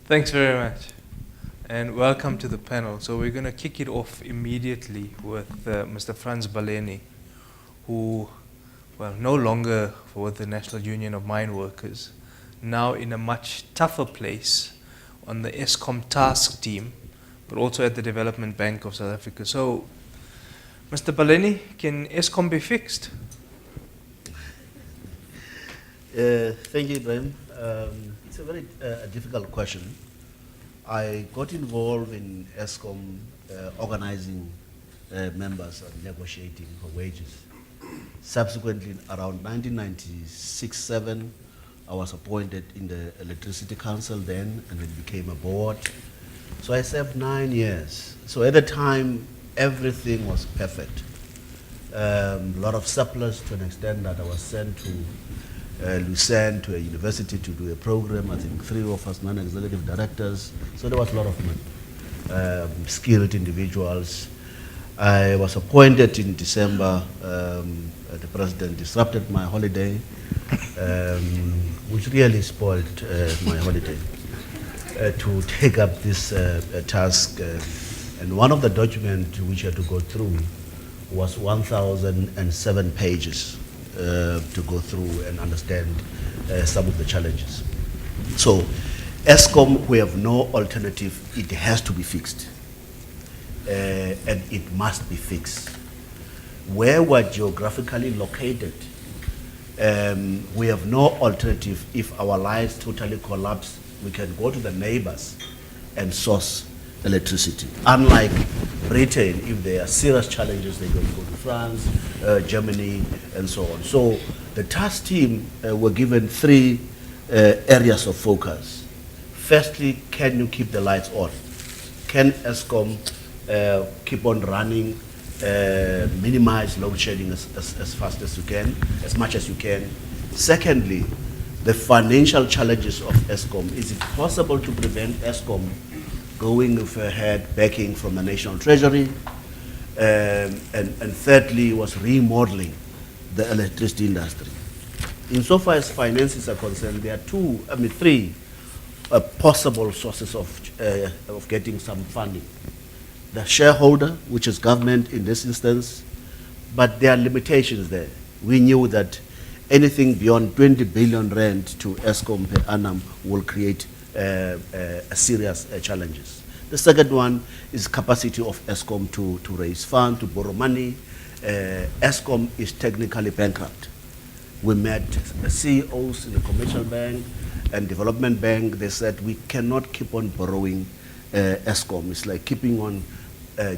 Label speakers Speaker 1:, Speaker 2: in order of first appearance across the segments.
Speaker 1: Thanks very much, and welcome to the panel. So we're going to kick it off immediately with Mr. Franz Baleni, who, well, no longer with the National Union of Mine Workers, now in a much tougher place on the ESCOM task team, but also at the Development Bank of South Africa. So, Mr. Baleni, can ESCOM be fixed?
Speaker 2: Thank you, Ibrahim. It's a very difficult question. I got involved in ESCOM organizing members and negotiating for wages. Subsequently, around 1996-7, I was appointed in the Electricity Council then, and then became a board. So I served 9 years. So at the time, everything was perfect. A lot of surplus to an extent that I was sent to Lucerne, to a university to do a program. I think 3 of us non-executive directors. So there was a lot of money, skilled individuals. I was appointed in December. The president disrupted my holiday, which really spoiled my holiday, to take up this task. And one of the documents which I had to go through was 1,007 pages to go through and understand some of the challenges. So, ESCOM, we have no alternative. It has to be fixed. And it must be fixed. Where we're geographically located, we have no alternative. If our lives totally collapse, we can go to the neighbors and source electricity. Unlike Britain, if there are serious challenges, they can go to France, Germany, and so on. So the task team were given 3 areas of focus. Firstly, can you keep the lights on? Can ESCOM keep on running, minimize load shedding as fast as you can, as much as you can? Secondly, the financial challenges of ESCOM. Is it possible to prevent ESCOM going with a head backing from the National Treasury? And thirdly was remodeling the electricity industry. Insofar as finances are concerned, there are 3 possible sources of getting some funding. The shareholder, which is government in this instance, but there are limitations there. We knew that anything beyond 20 billion rand to ESCOM per annum will create serious challenges. The second one is capacity of ESCOM to raise funds, to borrow money. ESCOM is technically bankrupt. We met CEOs in the Commercial Bank and Development Bank. They said we cannot keep on borrowing ESCOM. It's like keeping on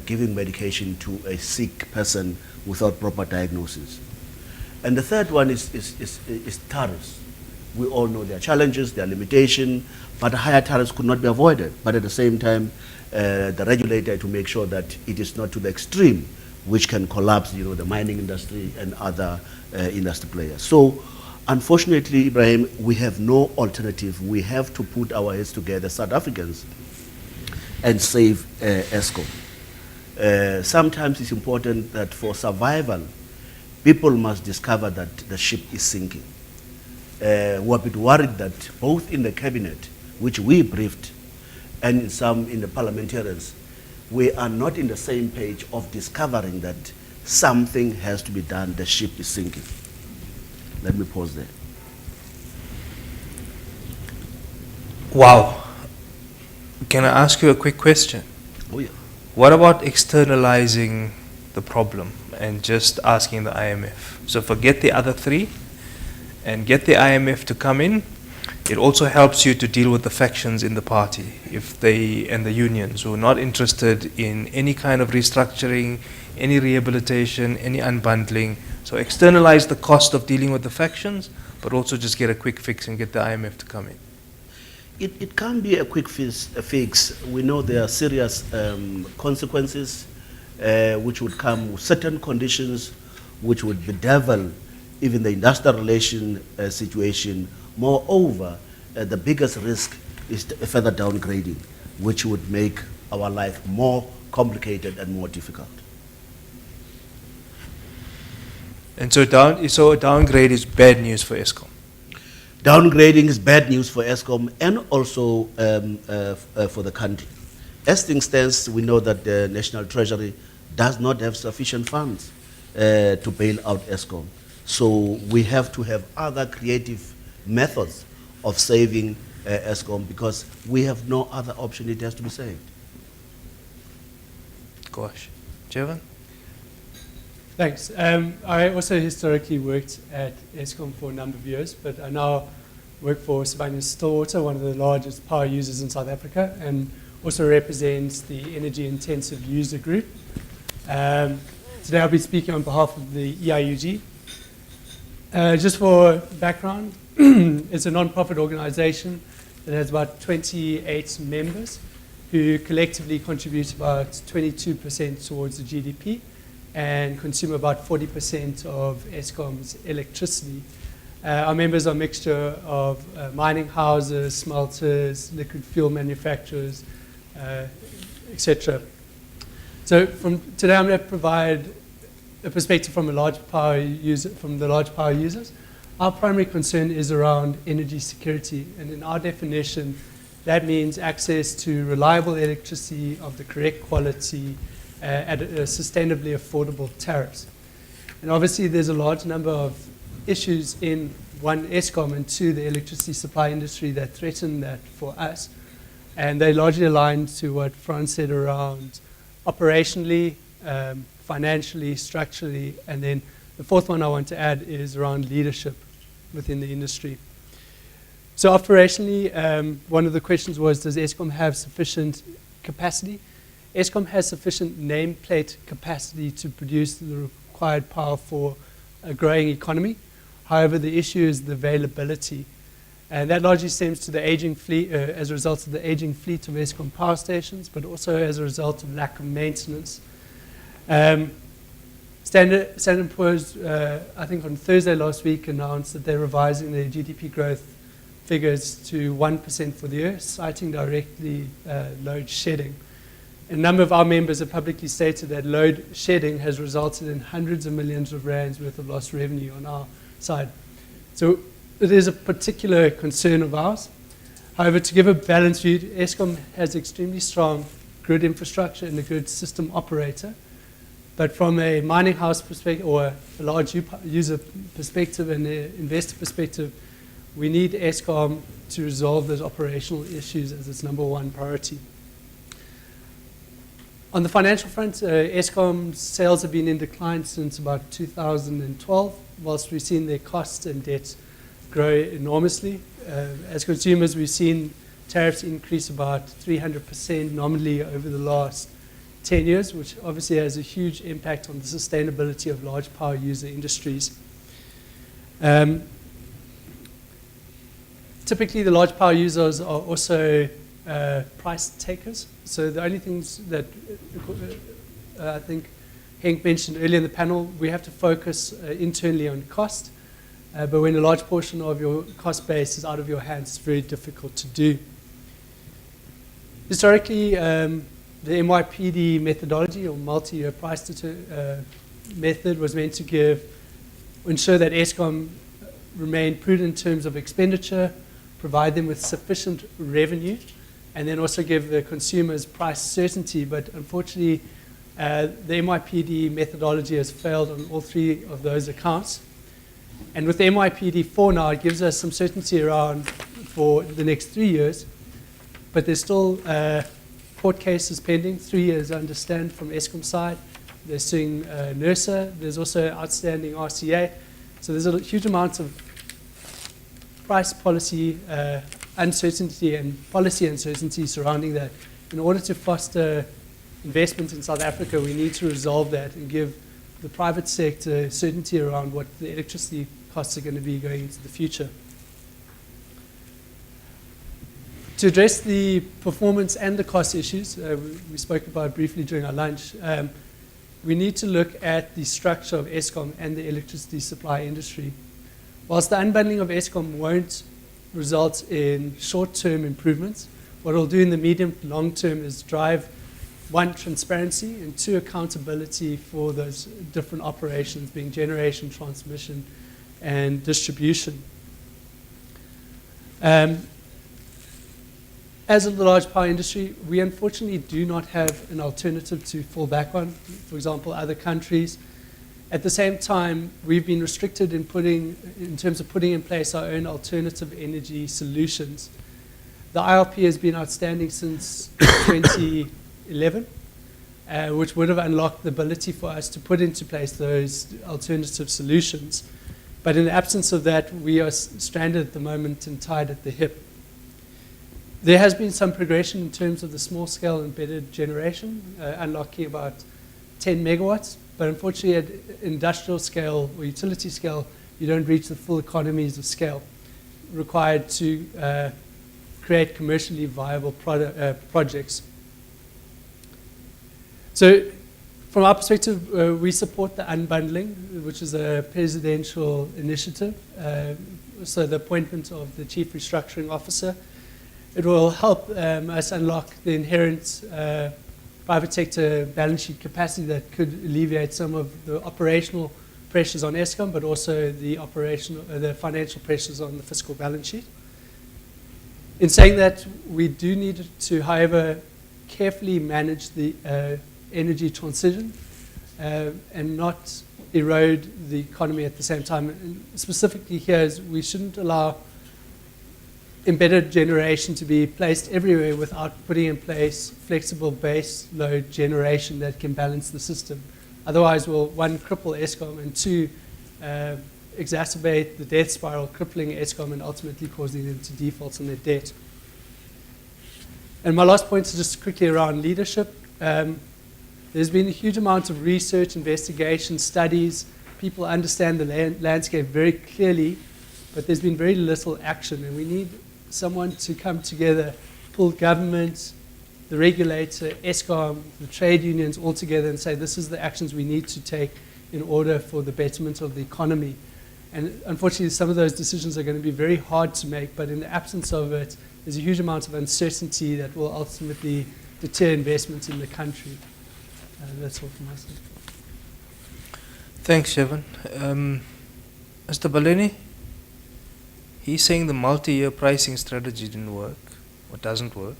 Speaker 2: giving medication to a sick person without proper diagnosis. And the third one is tariffs. We all know there are challenges, there are limitations, but higher tariffs could not be avoided. But at the same time, the regulator to make sure that it is not to the extreme, which can collapse, the mining industry and other industry players. So, unfortunately, Ibrahim, we have no alternative. We have to put our heads together, South Africans, and save ESCOM. Sometimes it's important that for survival, people must discover that the ship is sinking. We're a bit worried that both in the cabinet, which we briefed, and some in the parliamentarians, we are not in the same page of discovering that something has to be done, the ship is sinking. Let me pause there.
Speaker 1: Wow. Can I ask you a quick question?
Speaker 2: Oh, yeah.
Speaker 1: What about externalizing the problem and just asking the IMF? So forget the other 3 and get the IMF to come in. It also helps you to deal with the factions in the party and the unions who are not interested in any kind of restructuring, any rehabilitation, any unbundling. So externalize the cost of dealing with the factions, but also just get a quick fix and get the IMF to come in.
Speaker 2: It can't be a quick fix. We know there are serious consequences which would come with certain conditions which would bedevil even the industrial relation situation. Moreover, the biggest risk is a further downgrading, which would make our life more complicated and more difficult.
Speaker 1: And so a downgrade is bad news for ESCOM.
Speaker 2: Downgrading is bad news for Eskom and also for the country. As things stands, we know that the National Treasury does not have sufficient funds to bail out Eskom. So we have to have other creative methods of saving Eskom because we have no other option, it has to be saved.
Speaker 1: Gosh. Jevon?
Speaker 3: Thanks. I also historically worked at Eskom for a number of years, but I now work for Sibanye-Stillwater, one of the largest power users in South Africa, and also represents the energy-intensive user group. Today I'll be speaking on behalf of the EIUG. Just for background, it's a non-profit organization that has about 28 members who collectively contribute about 22% towards the GDP and consume about 40% of Eskom's electricity. Our members are a mixture of mining houses, smelters, liquid fuel manufacturers, etc. So today I'm going to provide a perspective from the large power users. Our primary concern is around energy security, and in our definition, that means access to reliable electricity of the correct quality at a sustainably affordable tariffs. And obviously there's a large number of issues in one, Eskom, and two, the electricity supply industry that threaten that for us. And they largely align to what Franz said around operationally, financially, structurally, and then the fourth one I want to add is around leadership within the industry. So operationally, one of the questions was, does Eskom have sufficient capacity? Eskom has sufficient nameplate capacity to produce the required power for a growing economy. However, the issue is the availability. And that largely stems to the aging fleet, as a result of the aging fleet of Eskom power stations, but also as a result of lack of maintenance. Standard & Poor's, I think on Thursday last week, announced that they're revising their GDP growth figures to 1% for the year, citing directly load shedding. A number of our members have publicly stated that load shedding has resulted in hundreds of millions of rands worth of lost revenue on our side. So it is a particular concern of ours. However, to give a balanced view, Eskom has extremely strong grid infrastructure and a good system operator. But from a mining house perspective or a large user perspective and an investor perspective, we need Eskom to resolve those operational issues as its number one priority. On the financial front, Eskom's sales have been in decline since about 2012, whilst we've seen their costs and debts grow enormously. As consumers, we've seen tariffs increase about 300% nominally over the last 10 years, which obviously has a huge impact on the sustainability of large power user industries. Typically, the large power users are also price takers. So the only things that I think Henk mentioned earlier in the panel, we have to focus internally on cost. But when a large portion of your cost base is out of your hands, it's very difficult to do. Historically, the MYPD methodology, or multi-year price method, was meant to ensure that Eskom remained prudent in terms of expenditure, provide them with sufficient revenue, and then also give the consumers price certainty. But unfortunately, the MYPD methodology has failed on all three of those accounts. And with the MYPD4 now, it gives us some certainty around for the next 3 years, but there's still court cases pending, 3 years, I understand, from Eskom side. They're suing NERSA. There's also outstanding RCA. So there's a huge amount of price policy uncertainty and policy uncertainty surrounding that. In order to foster investment in South Africa, we need to resolve that and give the private sector certainty around what the electricity costs are going to be going into the future. To address the performance and the cost issues, we spoke about briefly during our lunch, we need to look at the structure of Eskom and the electricity supply industry. Whilst the unbundling of Eskom won't result in short-term improvements, what it'll do in the medium to long term is drive, one, transparency, and two, accountability for those different operations, being generation, transmission, and distribution. As a large power industry, we unfortunately do not have an alternative to fall back on, for example, other countries. At the same time, we've been restricted in terms of putting in place our own alternative energy solutions. The IRP has been outstanding since 2011, which would have unlocked the ability for us to put into place those alternative solutions. But in the absence of that, we are stranded at the moment and tied at the hip. There has been some progression in terms of the small-scale embedded generation, unlocking about 10 megawatts. But unfortunately, at industrial scale or utility scale, you don't reach the full economies of scale required to create commercially viable projects. So from our perspective, we support the unbundling, which is a presidential initiative. So the appointment of the Chief Restructuring Officer. It will help us unlock the inherent private sector balance sheet capacity that could alleviate some of the operational pressures on Eskom, but also the financial pressures on the fiscal balance sheet. In saying that, we do need to, however, carefully manage the energy transition and not erode the economy at the same time. And specifically here is we shouldn't allow embedded generation to be placed everywhere without putting in place flexible base load generation that can balance the system. Otherwise, we'll, one, cripple Eskom, and two, exacerbate the death spiral, crippling Eskom and ultimately causing them to default on their debt. And my last point is just quickly around leadership. There's been a huge amount of research, investigation, studies. People understand the landscape very clearly, but there's been very little action, and we need someone to come together, pull government, the regulator, Eskom, the trade unions all together and say this is the actions we need to take in order for the betterment of the economy. And unfortunately, some of those decisions are going to be very hard to make, but in the absence of it, there's a huge amount of uncertainty that will ultimately deter investment in the country. That's all from my side.
Speaker 1: Thanks, Shevan. Mr. Baleni, he's saying the multi-year pricing strategy didn't work or doesn't work.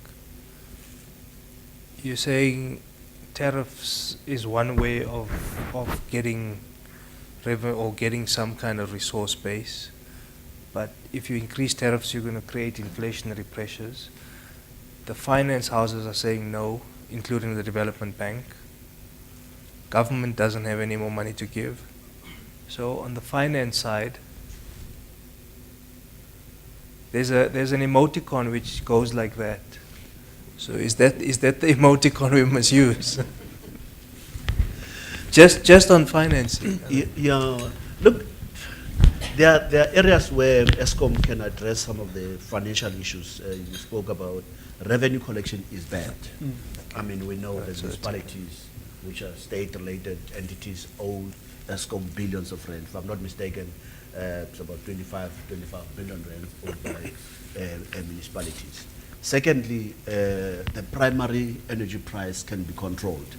Speaker 1: You're saying tariffs is one way of getting revenue or getting some kind of resource base. But if you increase tariffs, you're going to create inflationary pressures. The finance houses are saying no, including the development bank. Government doesn't have any more money to give. So on the finance side, there's an emoticon which goes like that. So is that the emoticon we must use? just on financing.
Speaker 2: Yeah. Look, there are areas where Eskom can address some of the financial issues. You spoke about revenue collection is bad. I mean, we know that municipalities, which are state-related entities, owe Eskom billions of rand. If I'm not mistaken, it's about 25 billion rand owed by municipalities. Secondly, the primary energy price can be controlled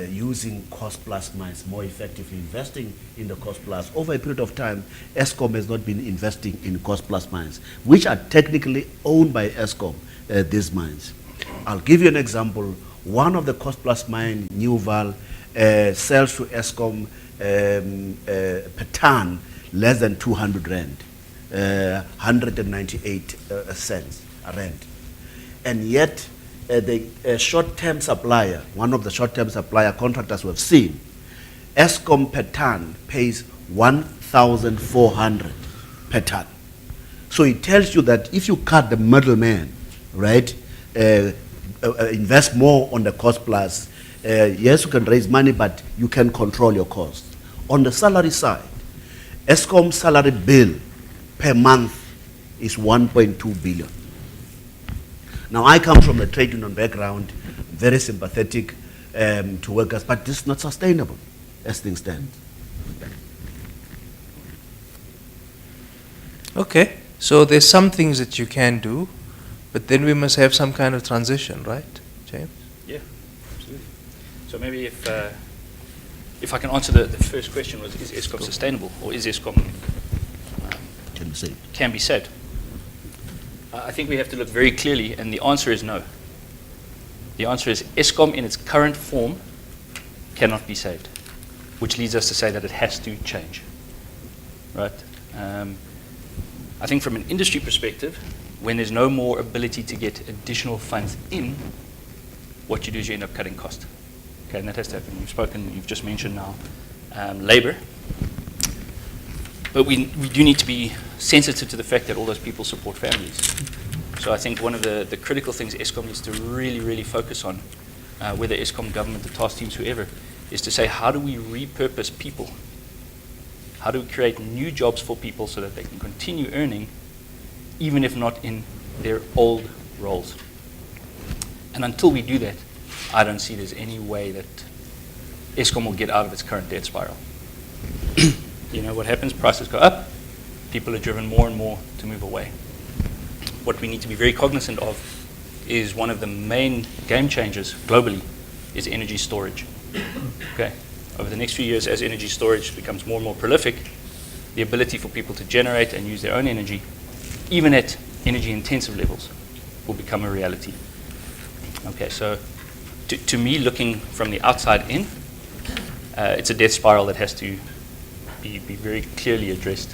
Speaker 2: using cost-plus mines more effectively, investing in the cost-plus. Over a period of time, Eskom has not been investing in cost-plus mines, which are technically owned by Eskom, these mines. I'll give you an example. One of the cost-plus mine, Newval, sells to Eskom per ton less than 200 rand, 198 cents a rand. And yet, the short-term supplier, one of the short-term supplier contractors we've seen, Eskom per ton pays 1,400 per ton. So it tells you that if you cut the middleman, right, invest more on the cost plus, yes, you can raise money, but you can control your costs. On the salary side, Eskom's salary bill per month is 1.2 billion. Now, I come from a trade union background, very sympathetic to workers, but this is not sustainable as things stand.
Speaker 1: Okay, so there's some things that you can do, but then we must have some kind of transition, right, James?
Speaker 4: Yeah, absolutely. So maybe if I can answer the first question was, is Eskom sustainable, or is Eskom
Speaker 2: Can be said.
Speaker 4: can be said? I think we have to look very clearly, and the answer is no. The answer is Eskom in its current form cannot be saved, which leads us to say that it has to change, right? I think from an industry perspective, when there's no more ability to get additional funds in, what you do is you end up cutting cost. Okay, and that has to happen. You've just mentioned now labor. But we do need to be sensitive to the fact that all those people support families. So I think one of the critical things Eskom needs to really, really focus on, whether Eskom, government, the task teams, whoever, is to say, how do we repurpose people? How do we create new jobs for people so that they can continue earning, even if not in their old roles? And until we do that, I don't see there's any way that Eskom will get out of its current debt spiral. You know what happens? Prices go up, people are driven more and more to move away. What we need to be very cognizant of is one of the main game changers globally is energy storage. Okay. Over the next few years, as energy storage becomes more and more prolific, the ability for people to generate and use their own energy, even at energy intensive levels, will become a reality. Okay, so to me, looking from the outside in, it's a death spiral that has to be very clearly addressed.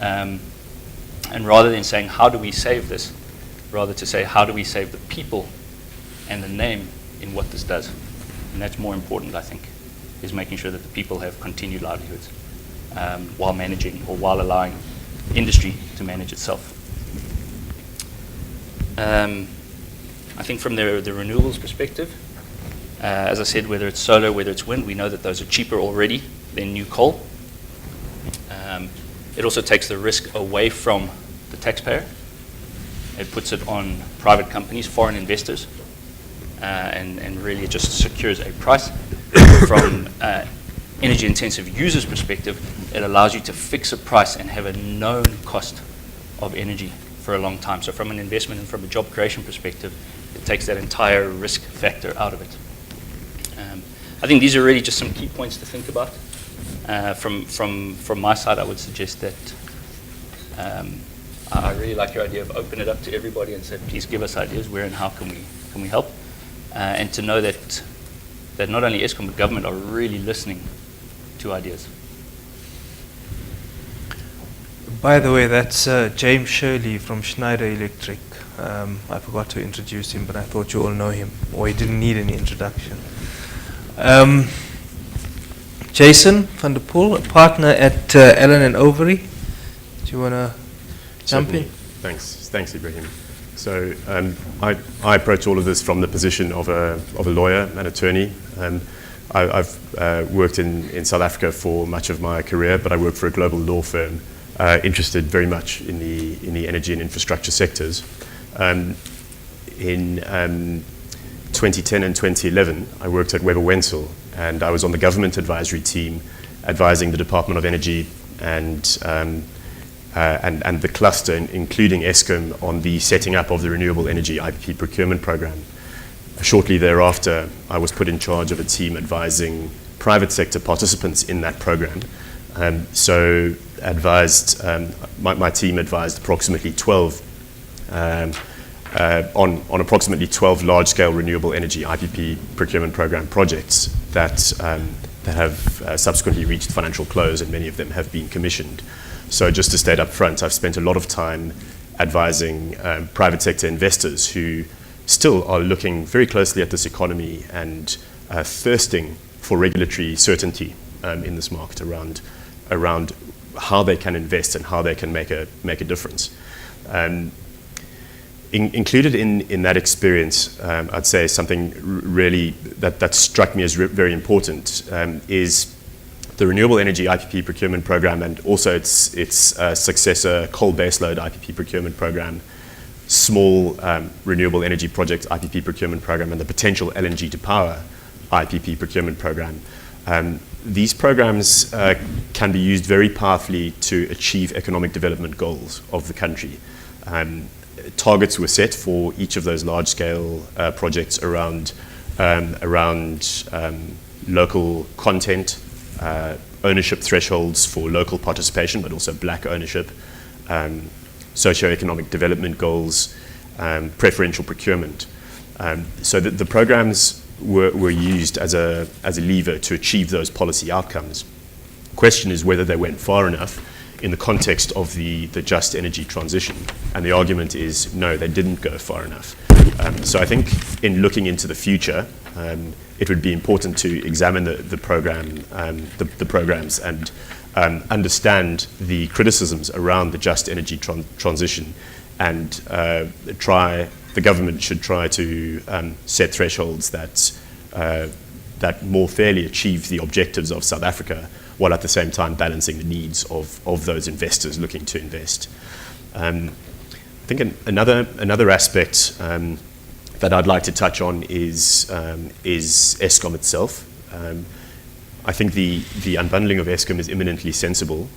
Speaker 4: And rather than saying, how do we save this, rather to say, how do we save the people and the name in what this does? And that's more important, I think, is making sure that the people have continued livelihoods while managing or while allowing industry to manage itself. I think from the renewables perspective, as I said, whether it's solar, whether it's wind, we know that those are cheaper already than new coal. It also takes the risk away from the taxpayer. It puts it on private companies, foreign investors, and really it just secures a price. From energy intensive users' perspective, it allows you to fix a price and have a known cost of energy for a long time. So from an investment and from a job creation perspective, it takes that entire risk factor out of it. I think these are really just some key points to think about. From my side, I would suggest that I really like your idea of open it up to everybody and say, please give us ideas, where and how can we help, and to know that not only Eskom but government are really listening to ideas.
Speaker 1: By the way, that's James Shirley from Schneider Electric. I forgot to introduce him, but I thought you all know him, or he didn't need any introduction. Jason van der Poel, a partner at Allen & Overy. Do you want to jump in?
Speaker 5: Thanks, Ibrahim. So I approach all of this from the position of a lawyer, an attorney. I've worked in South Africa for much of my career, but I work for a global law firm interested very much in the energy and infrastructure sectors. In 2010 and 2011, I worked at Weber Wenzel, and I was on the government advisory team advising the Department of Energy and the cluster, including Eskom, on the setting up of the renewable energy IPP procurement program. Shortly thereafter, I was put in charge of a team advising private sector participants in that program. So my team advised approximately 12 on approximately 12 large-scale renewable energy IPP procurement program projects that have subsequently reached financial close, and many of them have been commissioned. So just to state up front, I've spent a lot of time advising private sector investors who still are looking very closely at this economy and thirsting for regulatory certainty in this market around how they can invest and how they can make a difference. Included in that experience, I'd say something really that struck me as very important is the renewable energy IPP procurement program, and also its successor coal baseload IPP procurement program, small renewable energy project IPP procurement program, and the potential LNG to power IPP procurement program. These programs can be used very powerfully to achieve economic development goals of the country. Targets were set for each of those large-scale projects around local content, ownership thresholds for local participation, but also black ownership, socioeconomic development goals, preferential procurement. So the programs were used as a lever to achieve those policy outcomes. The question is whether they went far enough in the context of the just energy transition. And the argument is no, they didn't go far enough. So I think in looking into the future, it would be important to examine the programs and understand the criticisms around the just energy transition, and the government should try to set thresholds that more fairly achieve the objectives of South Africa, while at the same time balancing the needs of those investors looking to invest. I think another aspect that I'd like to touch on is Eskom itself. I think the unbundling of Eskom is imminently sensible.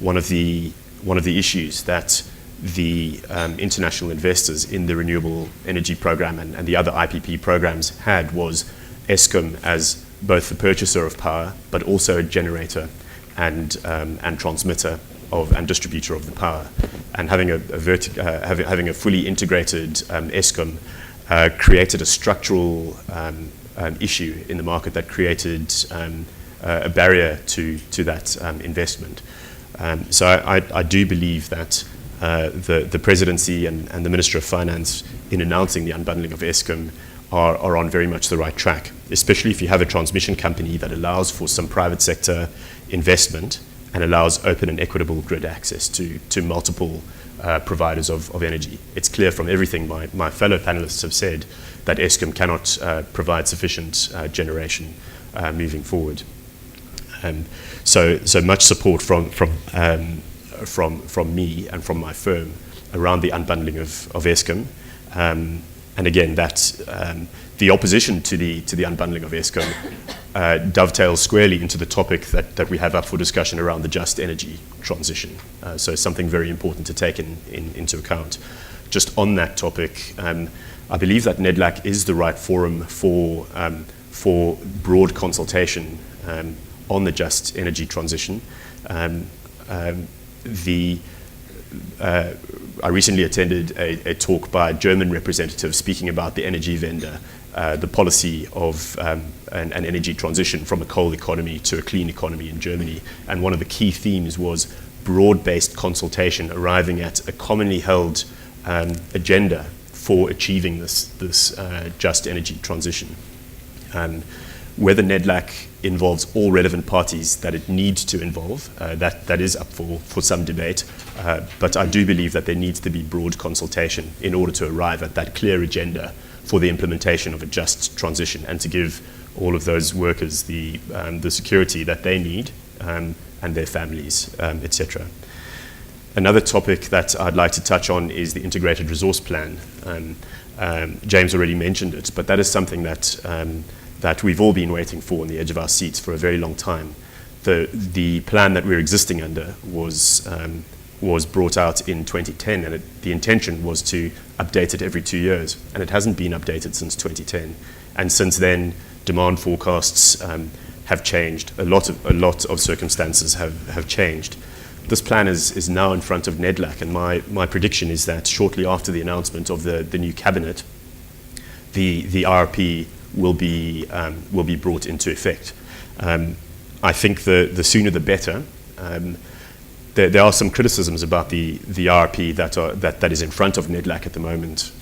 Speaker 5: One of the issues that the international investors in the renewable energy program and the other IPP programs had was Eskom as both the purchaser of power, but also a generator and transmitter and distributor of the power. And having having a fully integrated Eskom created a structural issue in the market that created a barrier to that investment. So I do believe that the presidency and the Minister of Finance, in announcing the unbundling of Eskom, are on very much the right track, especially if you have a transmission company that allows for some private sector investment and allows open and equitable grid access to multiple providers of energy. It's clear from everything my fellow panelists have said that Eskom cannot provide sufficient generation moving forward. So much support from me and from my firm around the unbundling of Eskom. And again, the opposition to the unbundling of Eskom dovetails squarely into the topic that we have up for discussion around the just energy transition. So something very important to take into account. Just on that topic, I believe that NEDLAC is the right forum for broad consultation on the just energy transition. I recently attended a talk by a German representative speaking about the energy vendor, the policy of an energy transition from a coal economy to a clean economy in Germany. And one of the key themes was broad-based consultation, arriving at a commonly held agenda for achieving this just energy transition. Whether NEDLAC involves all relevant parties that it needs to involve, that is up for some debate. But I do believe that there needs to be broad consultation in order to arrive at that clear agenda for the implementation of a just transition and to give all of those workers the security that they need and their families, etc. Another topic that I'd like to touch on is the integrated resource plan. James already mentioned it, but that is something that we've all been waiting for on the edge of our seats for a very long time. The plan that we're existing under was brought out in 2010, and the intention was to update it every 2 years, and it hasn't been updated since 2010. And since then, demand forecasts have changed. A lot of circumstances have changed. This plan is now in front of NEDLAC, and my prediction is that shortly after the announcement of the new cabinet, the RRP will be brought into effect. I think the sooner the better. There are some criticisms about the RRP that is in front of NEDLAC at the moment.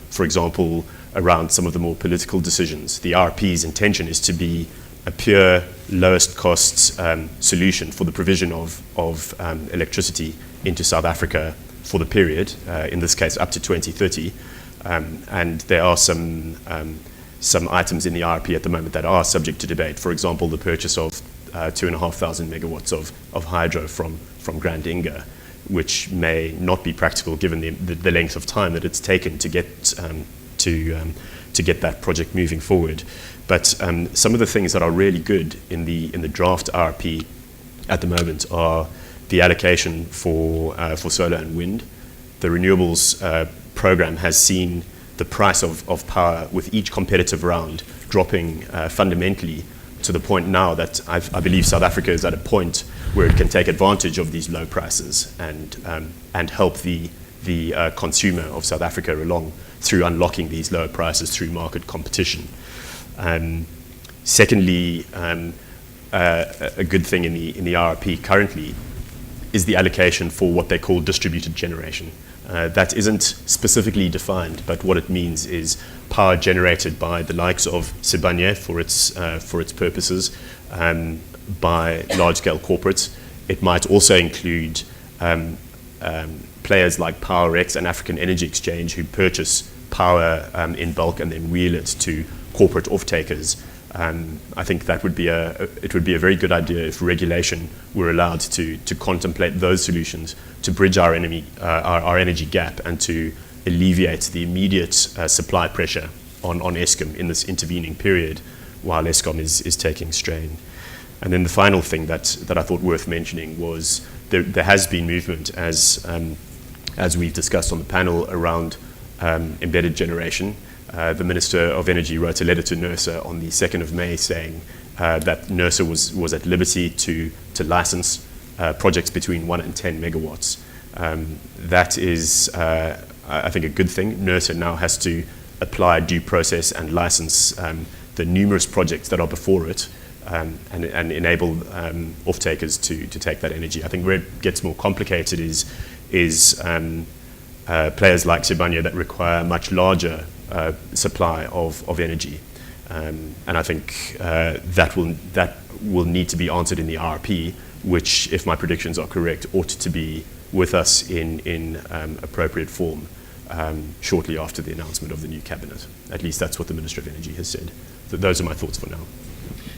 Speaker 5: For example, around some of the more political decisions. The RRP's intention is to be a pure lowest cost solution for the provision of electricity into South Africa for the period, in this case up to 2030. And there are some items in the RRP at the moment that are subject to debate. For example, the purchase of 2,500 megawatts of hydro from Grand Inga, which may not be practical given the length of time that it's taken to get that project moving forward. But some of the things that are really good in the draft RRP at the moment are the allocation for solar and wind. The renewables program has seen the price of power with each competitive round dropping fundamentally to the point now that I believe South Africa is at a point where it can take advantage of these low prices and help the consumer of South Africa along through unlocking these lower prices through market competition. Secondly, a good thing in the RRP currently is the allocation for what they call distributed generation. That isn't specifically defined, but what it means is power generated by the likes of Sibanye for its purposes, by large-scale corporates. It might also include players like PowerX and African Energy Exchange who purchase power in bulk and then wheel it to corporate off-takers. I think that it would be a very good idea if regulation were allowed to contemplate those solutions to bridge our energy gap and to alleviate the immediate supply pressure on Eskom in this intervening period while Eskom is taking strain. And then the final thing that I thought worth mentioning was there has been movement as we've discussed on the panel around embedded generation. The Minister of Energy wrote a letter to NERSA on the 2nd of May saying that NERSA was at liberty to license projects between 1 and 10 megawatts. That is, I think, a good thing. NERSA now has to apply due process and license the numerous projects that are before it and enable off-takers to take that energy. I think where it gets more complicated is players like Sibanye that require much larger supply of energy, and I think that will need to be answered in the RRP, which, if my predictions are correct, ought to be with us in appropriate form shortly after the announcement of the new cabinet. At least that's what the Minister of Energy has said. So those are my thoughts for now.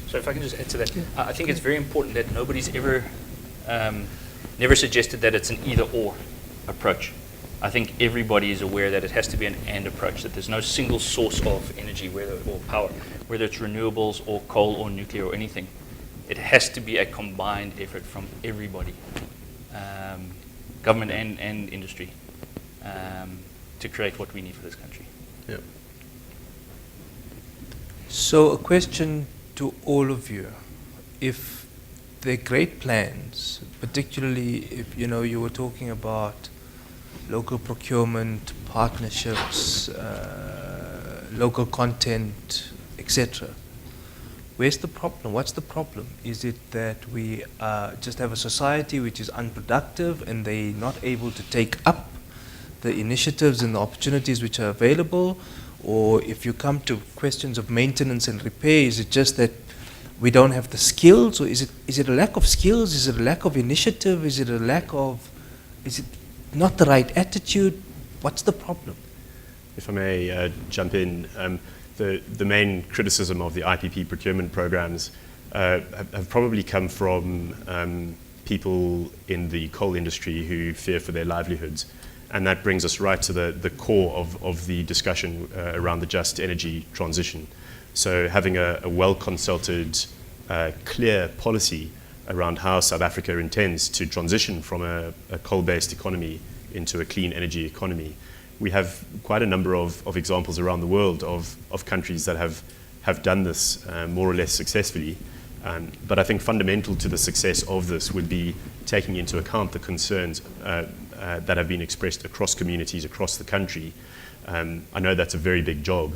Speaker 4: So if I can just add to that, I think it's very important that nobody's ever suggested that it's an either-or approach. I think everybody is aware that it has to be an and approach, that there's no single source of energy or power, whether it's renewables or coal or nuclear or anything. It has to be a combined effort from everybody, government and industry, to create what we need for this country.
Speaker 5: Yep.
Speaker 1: So a question to all of you. If they're great plans, particularly if you were talking about local procurement, partnerships, local content, etc. Where's the problem? What's the problem? Is it that we just have a society which is unproductive and they're not able to take up the initiatives and the opportunities which are available? Or if you come to questions of maintenance and repair, is it just that we don't have the skills? Or is it a lack of skills? Is it a lack of initiative? Is it not the right attitude? What's the problem?
Speaker 5: If I may jump in, the main criticism of the IPP procurement programs have probably come from people in the coal industry who fear for their livelihoods. And that brings us right to the core of the discussion around the just energy transition. So having a well-consulted, clear policy around how South Africa intends to transition from a coal-based economy into a clean energy economy. We have quite a number of examples around the world of countries that have done this more or less successfully. But I think fundamental to the success of this would be taking into account the concerns that have been expressed across communities across the country. I know that's a very big job,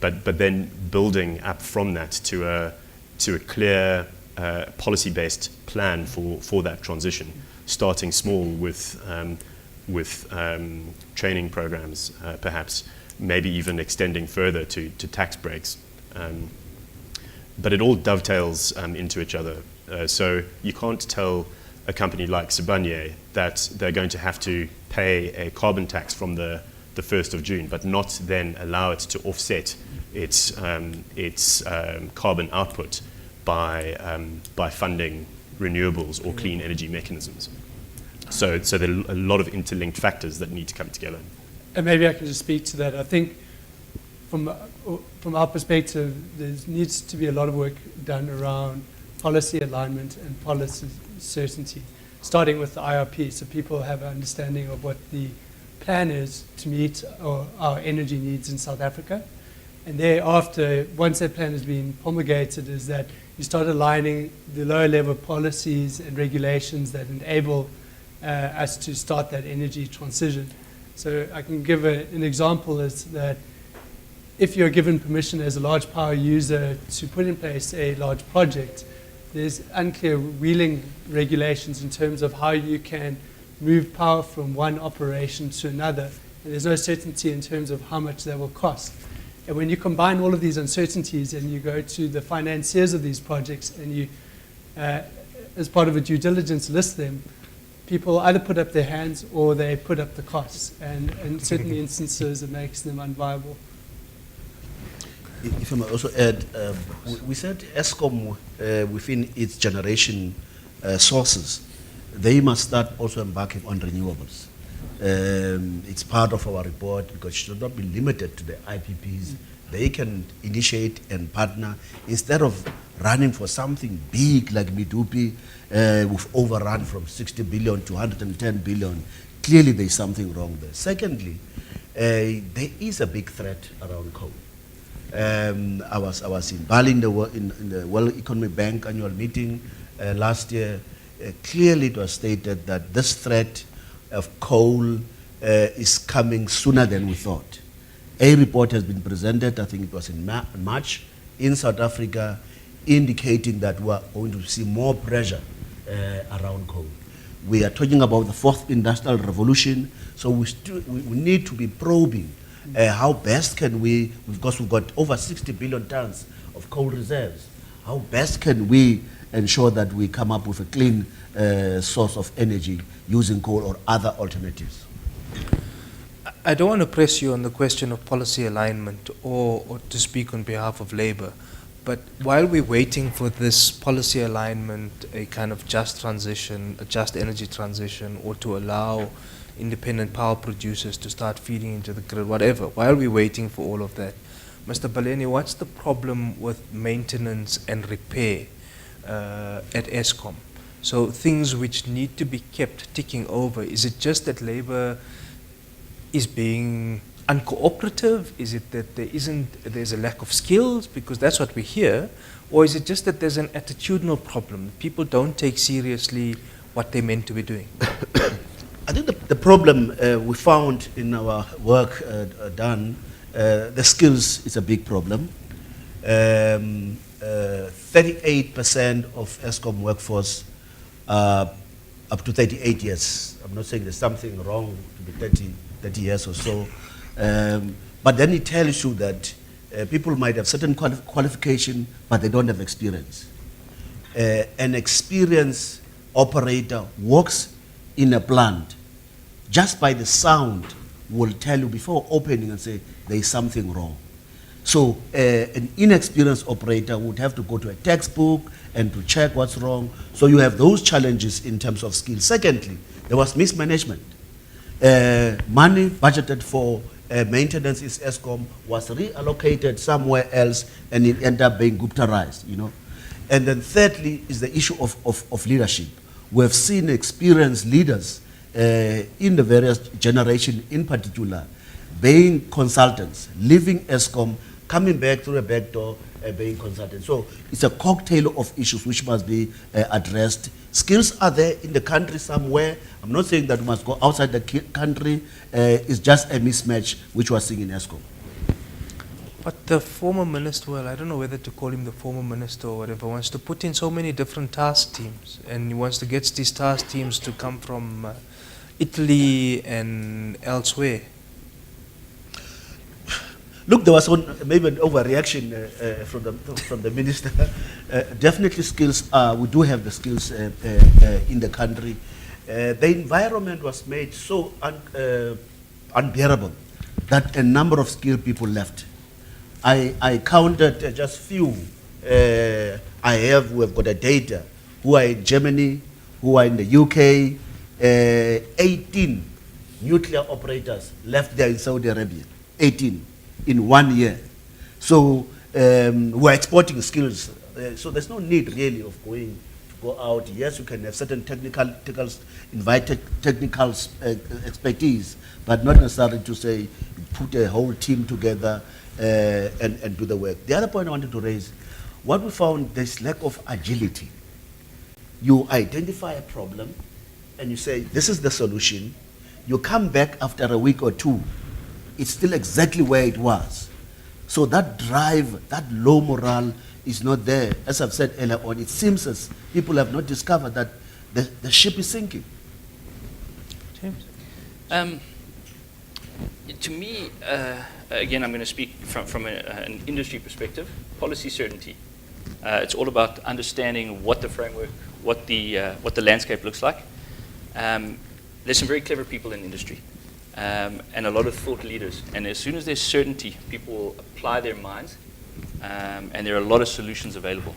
Speaker 5: but then building up from that to a clear policy-based plan for that transition, starting small with training programs, perhaps, maybe even extending further to tax breaks. But it all dovetails into each other. So you can't tell a company like Sibanye that they're going to have to pay a carbon tax from the 1st of June, but not then allow it to offset its carbon output by funding renewables or clean energy mechanisms. So there are a lot of interlinked factors that need to come together.
Speaker 3: And maybe I can just speak to that. I think from our perspective, there needs to be a lot of work done around policy alignment and policy certainty, starting with the IRP, so people have an understanding of what the plan is to meet our energy needs in South Africa. And thereafter, once that plan has been promulgated, is that you start aligning the lower level policies and regulations that enable us to start that energy transition. So I can give an example is that if you're given permission as a large power user to put in place a large project, there's unclear wheeling regulations in terms of how you can move power from one operation to another. And there's no certainty in terms of how much that will cost. And when you combine all of these uncertainties and you go to the financiers of these projects and you, as part of a due diligence, list them, people either put up their hands or they put up the costs. And in certain instances, it makes them unviable.
Speaker 2: If I may also add, we said ESCOM within its generation sources, they must start also embarking on renewables. It's part of our report because it should not be limited to the IPPs. They can initiate and partner instead of running for something big like Medupi with overrun from 60 billion to 110 billion. Clearly there's something wrong there. Secondly, there is a big threat around coal. I was in Bali in the World Economic Bank annual meeting last year. Clearly it was stated that this threat of coal is coming sooner than we thought. A report has been presented, I think it was in March, in South Africa, indicating that we are going to see more pressure around coal. We are talking about the fourth industrial revolution, so we need to be probing how best can we, because we've got over 60 billion tons of coal reserves, how best can we ensure that we come up with a clean source of energy using coal or other alternatives?
Speaker 1: I don't want to press you on the question of policy alignment or to speak on behalf of Labour, but while we're waiting for this policy alignment, a kind of just transition, a just energy transition, or to allow independent power producers to start feeding into the grid, whatever, while we're waiting for all of that, Mr. Baleni, what's the problem with maintenance and repair at ESCOM? So things which need to be kept ticking over, is it just that Labour is being uncooperative? Is it that there's a lack of skills, because that's what we hear? Or is it just that there's an attitudinal problem? People don't take seriously what they're meant to be doing?
Speaker 2: I think the problem we found in our work done, the skills is a big problem. 38% of ESCOM workforce up to 38 years. I'm not saying there's something wrong to be 30 years or so. But then it tells you that people might have certain qualification, but they don't have experience. An experienced operator works in a plant, just by the sound will tell you before opening and say there is something wrong. So an inexperienced operator would have to go to a textbook and to check what's wrong. So you have those challenges in terms of skills. Secondly, there was mismanagement. Money budgeted for maintenance in ESCOM was reallocated somewhere else, and it ended up being Guptarized, you know. And then thirdly is the issue of leadership. We have seen experienced leaders in the various generations in particular being consultants, leaving ESCOM, coming back through a back door, being consultants. So it's a cocktail of issues which must be addressed. Skills are there in the country somewhere. I'm not saying that we must go outside the country. It's just a mismatch which we're seeing in ESCOM.
Speaker 1: But the former minister, well, I don't know whether to call him the former minister or whatever, wants to put in so many different task teams, and he wants to get these task teams to come from Italy and elsewhere.
Speaker 2: Look, there was maybe an overreaction from the minister. Definitely skills, we do have the skills in the country. The environment was made so unbearable that a number of skilled people left. I counted just few. We have got a data, who are in Germany, who are in the UK, 18 nuclear operators left there in Saudi Arabia, 18 in 1 year. So we're exporting skills. So there's no need really of going to go out. Yes, you can have certain technical expertise, but not necessarily to say put a whole team together and do the work. The other point I wanted to raise, what we found, this lack of agility. You identify a problem and you say, this is the solution. You come back after a week or two, it's still exactly where it was. So that drive, that low morale is not there. As I've said earlier on, it seems as people have not discovered that the ship is sinking.
Speaker 1: James?
Speaker 4: To me, again, I'm going to speak from an industry perspective. Policy certainty. It's all about understanding what the framework, what the landscape looks like. There's some very clever people in industry, and a lot of thought leaders. And as soon as there's certainty, people will apply their minds, and there are a lot of solutions available.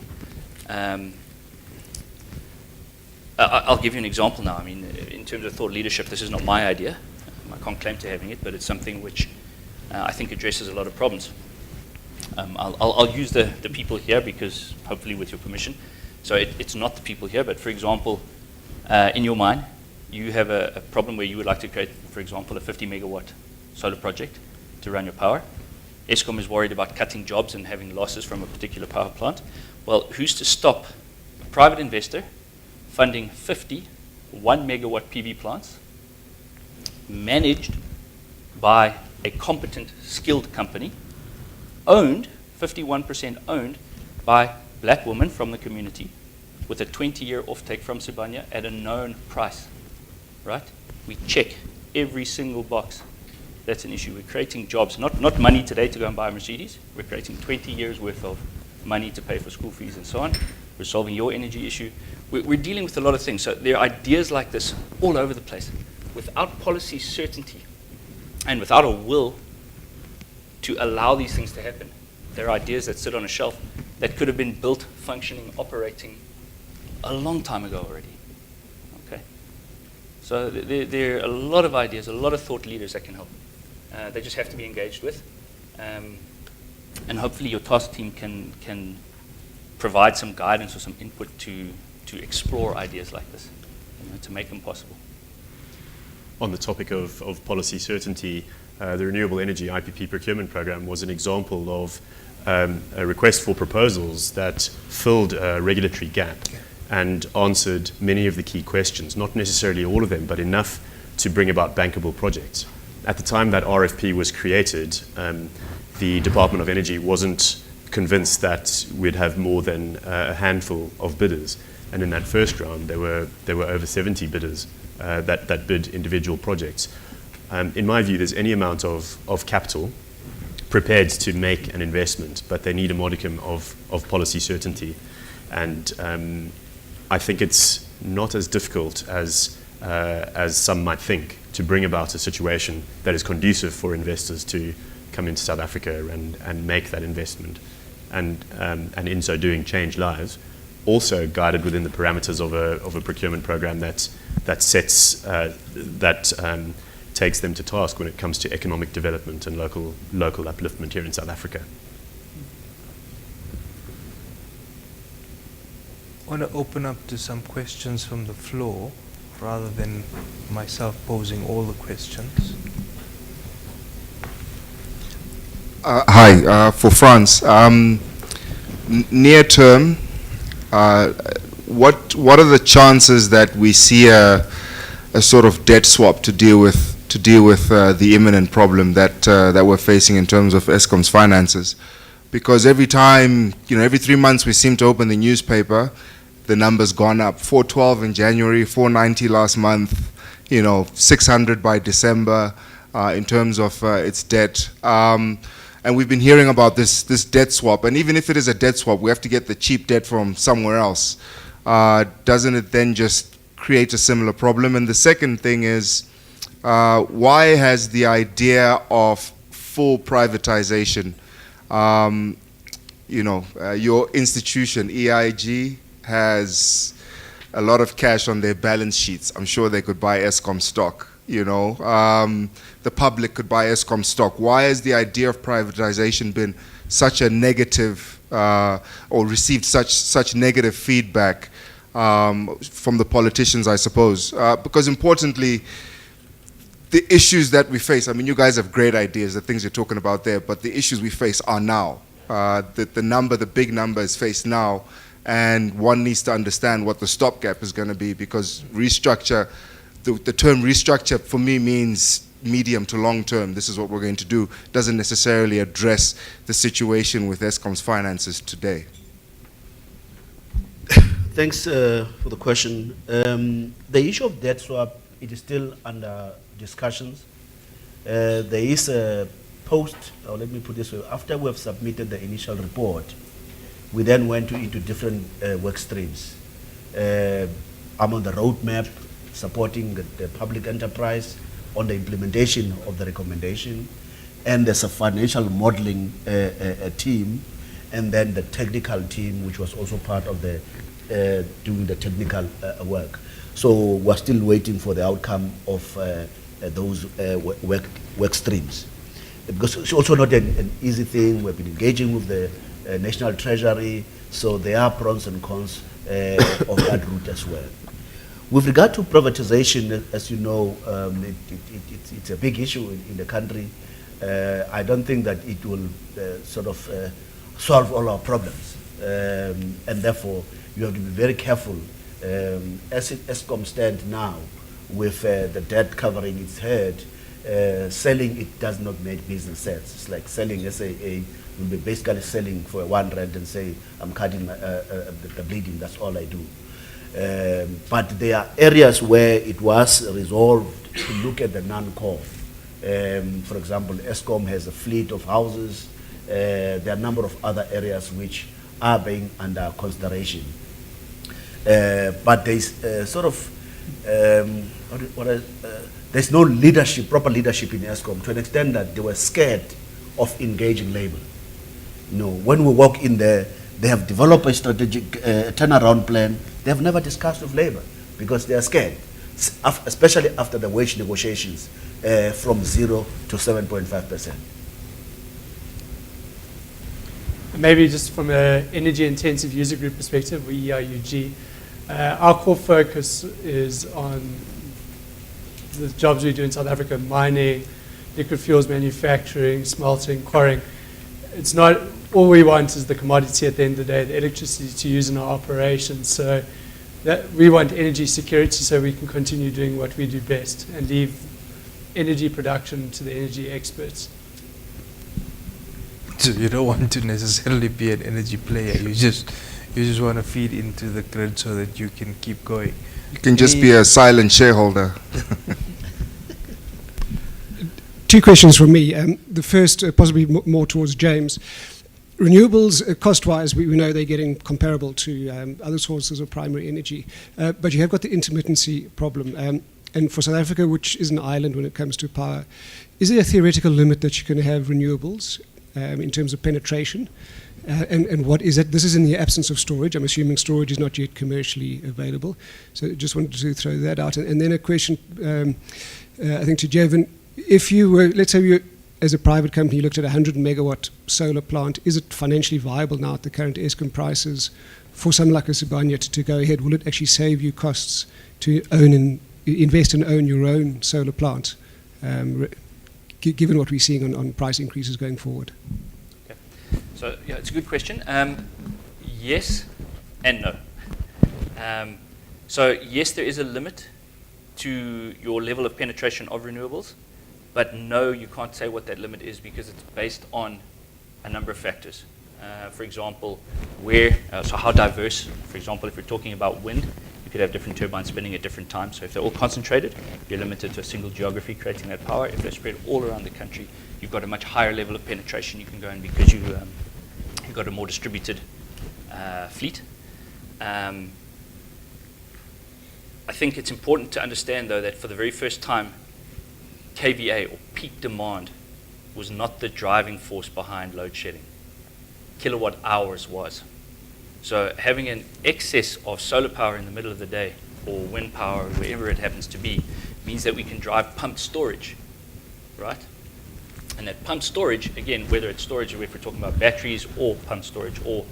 Speaker 4: I'll give you an example now. I mean, in terms of thought leadership, this is not my idea. I can't claim to having it, but it's something which I think addresses a lot of problems. I'll use the people here because, hopefully with your permission. So it's not the people here, but for example, in your mind, you have a problem where you would like to create, for example, a 50 megawatt solar project to run your power. Eskom is worried about cutting jobs and having losses from a particular power plant. Well, who's to stop a private investor funding 50 1 megawatt PV plants managed by a competent, skilled company, owned, 51% owned by black women from the community with a 20-year offtake from Sibanye at a known price, right? We check every single box. That's an issue. We're creating jobs, not money today to go and buy a Mercedes. We're creating 20 years worth of money to pay for school fees and so on. We're solving your energy issue. We're dealing with a lot of things. So there are ideas like this all over the place. Without policy certainty and without a will to allow these things to happen, there are ideas that sit on a shelf that could have been built, functioning, operating a long time ago already. Okay? So there are a lot of ideas, a lot of thought leaders that can help. They just have to be engaged with. And hopefully your task team can provide some guidance or some input to explore ideas like this, to make them possible.
Speaker 5: On the topic of policy certainty, the Renewable Energy IPP procurement program was an example of a request for proposals that filled a regulatory gap and answered many of the key questions, not necessarily all of them, but enough to bring about bankable projects. At the time that RFP was created, the Department of Energy wasn't convinced that we'd have more than a handful of bidders. And in that first round, there were over 70 bidders that bid individual projects. In my view, there's any amount of capital prepared to make an investment, but they need a modicum of policy certainty. And I think it's not as difficult as some might think to bring about a situation that is conducive for investors to come into South Africa and make that investment, and in so doing change lives, also guided within the parameters of a procurement program that takes them to task when it comes to economic development and local upliftment here in South Africa.
Speaker 1: I want to open up to some questions from the floor rather than myself posing all the questions.
Speaker 6: Hi, for France. Near term, what are the chances that we see a sort of debt swap to deal with the imminent problem that we're facing in terms of Eskom's finances? Because every time, every 3 months we seem to open the newspaper, the number's gone up. 412 in January, 490 last month, 600 by December in terms of its debt. And we've been hearing about this debt swap. And even if it is a debt swap, we have to get the cheap debt from somewhere else. Doesn't it then just create a similar problem? And the second thing is, why has the idea of full privatization, your institution, EIG, has a lot of cash on their balance sheets. I'm sure they could buy Eskom stock, the public could buy Eskom stock. Why has the idea of privatization been such a negative, or received such negative feedback from the politicians, I suppose? Because importantly, the issues that we face, I mean, you guys have great ideas, the things you're talking about there, but the issues we face are now. The big number is faced now, and one needs to understand what the stopgap is going to be, because restructure, the term restructure for me means medium to long term. This is what we're going to do. Doesn't necessarily address the situation with Eskom's finances today.
Speaker 2: Thanks for the question. The issue of debt swap, it is still under discussions. There is a post, or let me put this way, after we have submitted the initial report, we then went into different work streams. I'm on the roadmap supporting the public enterprise on the implementation of the recommendation, and there's a financial modeling team, and then the technical team, which was also part of the doing the technical work. So we're still waiting for the outcome of those work streams. Because it's also not an easy thing. We've been engaging with the National Treasury, so there are pros and cons of that route as well. With regard to privatization, as you know, it's a big issue in the country. I don't think that it will solve all our problems. And therefore, you have to be very careful. As Eskom stands now, with the debt covering its head, selling it does not make business sense. It's like selling SAA, will be basically selling for R1 and say, I'm cutting the bleeding, that's all I do. But there are areas where it was resolved to look at the non-core. For example, Eskom has a fleet of houses. There are a number of other areas which are being under consideration. But there's there's no leadership, proper leadership in Eskom, to an extent that they were scared of engaging labor. You know, when we walk in there, they have developed a strategic turnaround plan. They have never discussed with labor because they are scared, especially after the wage negotiations from 0 to 7.5%.
Speaker 3: Maybe just from an energy intensive user group perspective, we EIUG, our core focus is on the jobs we do in South Africa: mining, liquid fuels manufacturing, smelting, quarrying. It's not, all we want is the commodity at the end of the day, the electricity to use in our operations. So that we want energy security so we can continue doing what we do best and leave energy production to the energy experts.
Speaker 1: So you don't want to necessarily be an energy player. You just want to feed into the grid so that you can keep going.
Speaker 6: You can just be a silent shareholder.
Speaker 7: Two questions from me. The first, possibly more towards James. Renewables, cost-wise, we know they're getting comparable to other sources of primary energy, but you have got the intermittency problem. And for South Africa, which is an island when it comes to power, is there a theoretical limit that you can have renewables in terms of penetration? And what is it? This is in the absence of storage. I'm assuming storage is not yet commercially available. So just wanted to throw that out. And then a question, I think, to Jevon. If you were, let's say you, as a private company, you looked at a 100 megawatt solar plant, is it financially viable now at the current Eskom prices for someone like a Sibanye to go ahead? Will it actually save you costs to own and invest and own your own solar plant, given what we're seeing on price increases going forward?
Speaker 4: Okay. So, yeah, it's a good question. Yes and no. So, yes, there is a limit to your level of penetration of renewables. But no, you can't say what that limit is because it's based on a number of factors. For example, so how diverse, for example, if we're talking about wind, you could have different turbines spinning at different times. So if they're all concentrated, you're limited to a single geography creating that power. If they're spread all around the country, you've got a much higher level of penetration you can go in because you've got a more distributed fleet. I think it's important to understand, though, that for the very first time, KVA, or peak demand, was not the driving force behind load shedding. Kilowatt hours was. So having an excess of solar power in the middle of the day, or wind power, wherever it happens to be, means that we can drive pumped storage, right? And that pumped storage, again, whether it's storage or if we're talking about batteries or pumped storage or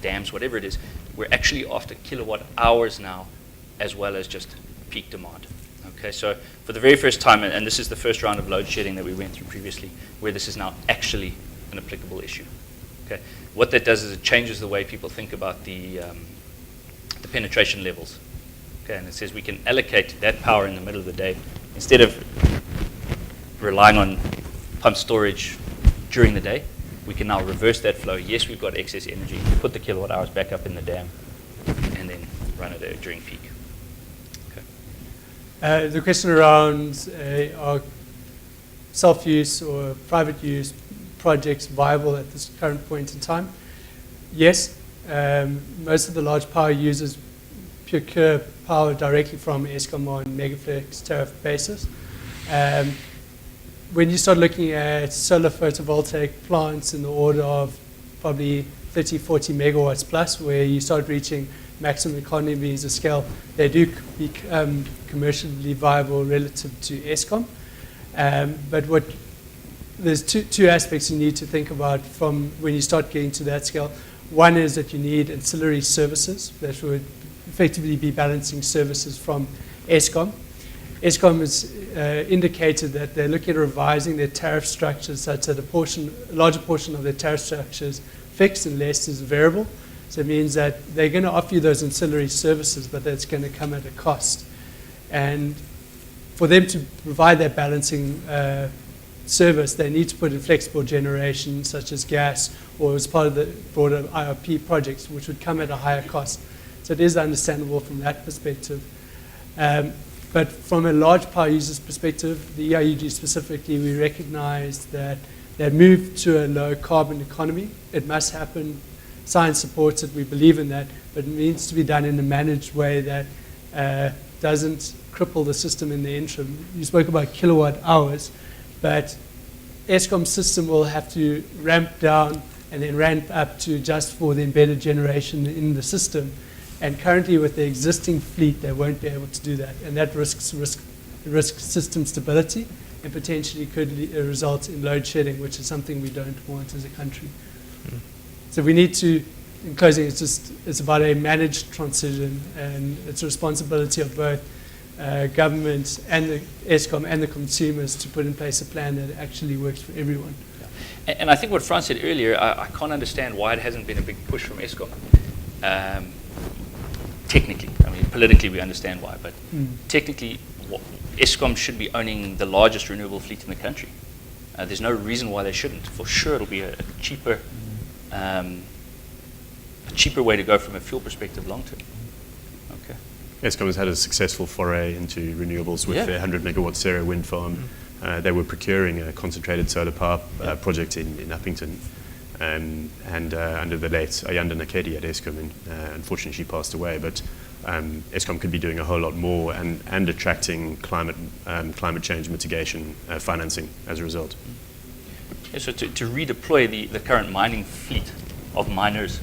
Speaker 4: dams, whatever it is, we're actually after kilowatt hours now, as well as just peak demand. Okay, so for the very first time, and this is the first round of load shedding that we went through previously, where this is now actually an applicable issue. Okay, what that does is it changes the way people think about the penetration levels. Okay, and it says we can allocate that power in the middle of the day instead of relying on pump storage during the day. We can now reverse that flow. Yes, we've got excess energy. Put the kilowatt hours back up in the dam, and then run it during peak.
Speaker 3: The question around are self-use or private use projects viable at this current point in time? Yes. Most of the large power users procure power directly from Eskom on megaflex tariff basis. When you start looking at solar photovoltaic plants in the order of probably 30, 40 megawatts plus, where you start reaching maximum economies of scale, they do become commercially viable relative to Eskom. But there's two aspects you need to think about from when you start getting to that scale. One is that you need ancillary services that would effectively be balancing services from Eskom. Eskom has indicated that they're looking at revising their tariff structures such that a larger portion of their tariff structure is fixed and less is variable. So it means that they're going to offer you those ancillary services, but that's going to come at a cost. And for them to provide that balancing service, they need to put in flexible generation, such as gas, or as part of the broader IRP projects, which would come at a higher cost. So it is understandable from that perspective. But from a large power user's perspective, the EIUG specifically, we recognize that that move to a low carbon economy, it must happen. Science supports it, we believe in that, but it needs to be done in a managed way that doesn't cripple the system in the interim. You spoke about kilowatt hours, but Eskom's system will have to ramp down and then ramp up to just for the embedded generation in the system. And currently with the existing fleet, they won't be able to do that. And that risks system stability and potentially could result in load shedding, which is something we don't want as a country. So we need to, in closing, it's about a managed transition, and it's a responsibility of both government and the Eskom and the consumers to put in place a plan that actually works for everyone.
Speaker 4: Yeah. And I think what Frans said earlier, I can't understand why it hasn't been a big push from Eskom. Technically, I mean, politically we understand why, but technically, Eskom should be owning the largest renewable fleet in the country. There's no reason why they shouldn't. For sure, it'll be a cheaper way to go from a fuel perspective long term. Okay.
Speaker 5: Eskom has had a successful foray into renewables with their 100 megawatt Serra wind farm. They were procuring a concentrated solar power project in Uppington. And under the late Ayanda Nakedi at Eskom, and unfortunately she passed away. But Eskom could be doing a whole lot more and attracting climate change mitigation financing as a result.
Speaker 4: Yeah, so to redeploy the current mining fleet of miners,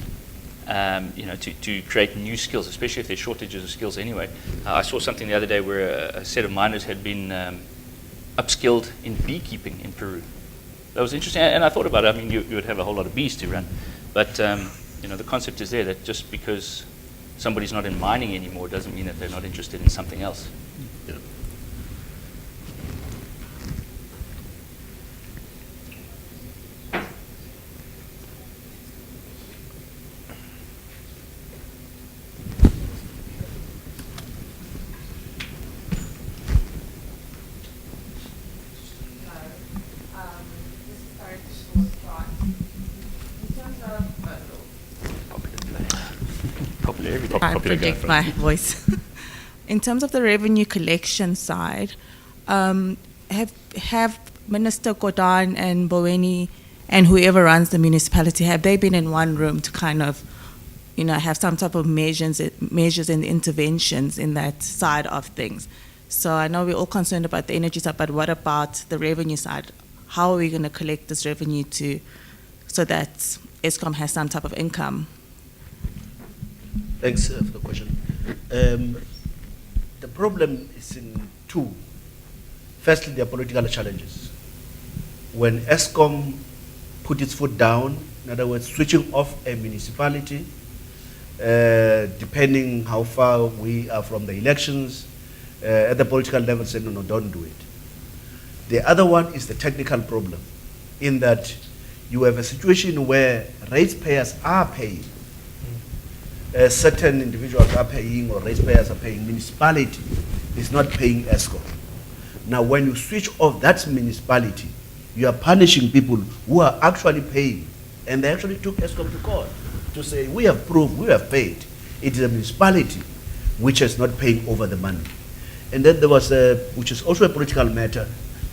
Speaker 4: to create new skills, especially if there's shortages of skills anyway. I saw something the other day where a set of miners had been upskilled in beekeeping in Peru. That was interesting, and I thought about it. I mean, you would have a whole lot of bees to run, but the concept is there that just because somebody's not in mining anymore doesn't mean that they're not interested in something else.
Speaker 2: Yeah.
Speaker 8: I project my voice. In terms of the revenue collection side, have Minister Kodan and Boweni and whoever runs the municipality, have they been in one room to kind of, have some type of measures and interventions in that side of things? So I know we're all concerned about the energy side, but what about the revenue side? How are we going to collect this revenue so that Eskom has some type of income?
Speaker 2: Thanks for the question. The problem is in two. Firstly, there are political challenges. When Eskom put its foot down, in other words, switching off a municipality, depending how far we are from the elections, at the political level say, no, don't do it. The other one is the technical problem, in that you have a situation where ratepayers are paying. Certain individuals are paying, or ratepayers are paying. Municipality is not paying ESCOM. Now, when you switch off that municipality, you are punishing people who are actually paying. And they actually took ESCOM to court to say, we have proved, we have paid. It is a municipality which is not paying over the money. And then there was, which is also a political matter,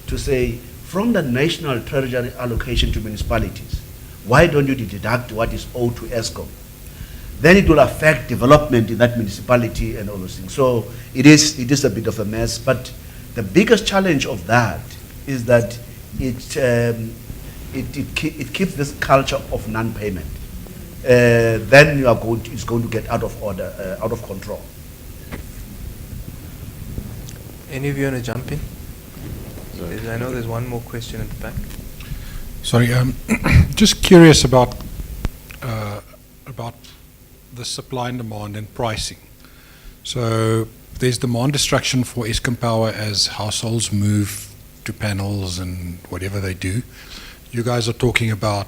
Speaker 2: to say, from the national treasury allocation to municipalities, why don't you deduct what is owed to ESCOM? Then it will affect development in that municipality and all those things. So it is a bit of a mess, but the biggest challenge of that is that it keeps this culture of non-payment. Then it's going to get out of order, out of control.
Speaker 1: Any of you want to jump in? I know there's one more question at the back.
Speaker 9: Sorry, just curious about the supply and demand and pricing. So there's demand destruction for Eskom power as households move to panels and whatever they do. You guys are talking about